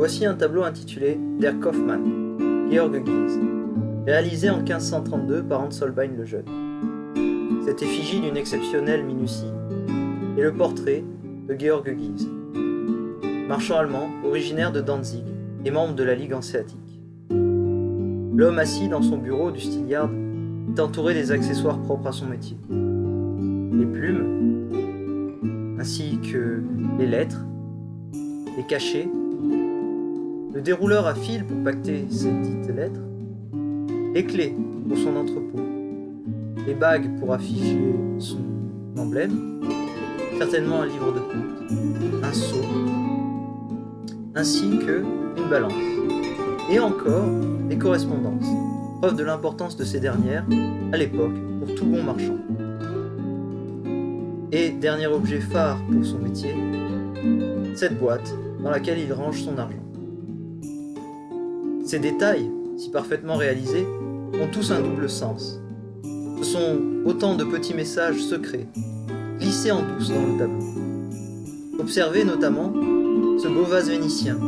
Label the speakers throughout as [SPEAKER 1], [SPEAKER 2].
[SPEAKER 1] Voici un tableau intitulé Der Kaufmann, Georg Guise, réalisé en 1532 par Hans Holbein le Jeune. Cette effigie d'une exceptionnelle minutie est le portrait de Georg Guise, marchand allemand originaire de Danzig et membre de la Ligue hanséatique. L'homme assis dans son bureau du Steelyard est entouré des accessoires propres à son métier. Les plumes, ainsi que les lettres, les cachets, le dérouleur à fil pour pacter ces dites lettres, les clés pour son entrepôt, les bagues pour afficher son emblème, certainement un livre de comptes, un sceau, ainsi que une balance, et encore les correspondances, preuve de l'importance de ces dernières à l'époque pour tout bon marchand. Et dernier objet phare pour son métier, cette boîte dans laquelle il range son argent. Ces détails, si parfaitement réalisés, ont tous un double sens. Ce sont autant de petits messages secrets, glissés en douce dans le tableau. Observez notamment ce beau vase vénitien,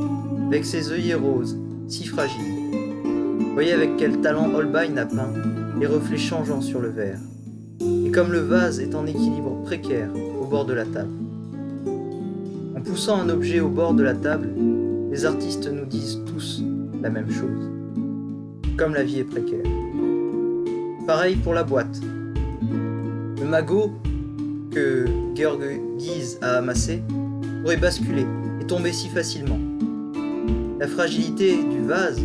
[SPEAKER 1] avec ses œillets roses, si fragiles. Voyez avec quel talent Holbein a peint les reflets changeants sur le verre. Et comme le vase est en équilibre précaire au bord de la table. En poussant un objet au bord de la table, les artistes nous disent tous la même chose. Comme la vie est précaire. Pareil pour la boîte. Le magot que Georg Guise a amassé pourrait basculer et tomber si facilement. La fragilité du vase,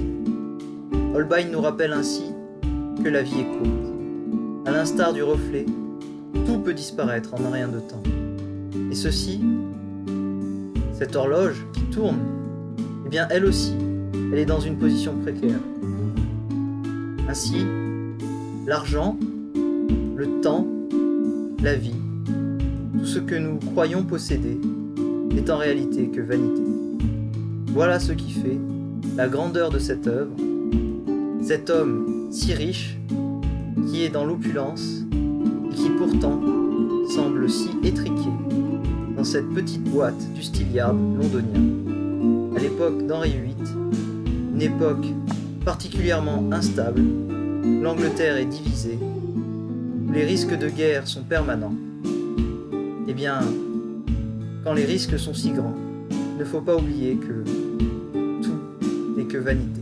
[SPEAKER 1] Holbein nous rappelle ainsi que la vie est courte. À l'instar du reflet, tout peut disparaître en un rien de temps. Et ceci, cette horloge qui tourne, eh bien elle aussi, elle est dans une position précaire. Ainsi, l'argent, le temps, la vie, tout ce que nous croyons posséder n'est en réalité que vanité. Voilà ce qui fait la grandeur de cette œuvre, cet homme si riche qui est dans l'opulence et qui pourtant semble si étriqué dans cette petite boîte du Steelyard londonien. À l'époque d'Henri VIII, une époque particulièrement instable, l'Angleterre est divisée, où les risques de guerre sont permanents. Eh bien, quand les risques sont si grands, il ne faut pas oublier que tout n'est que vanité.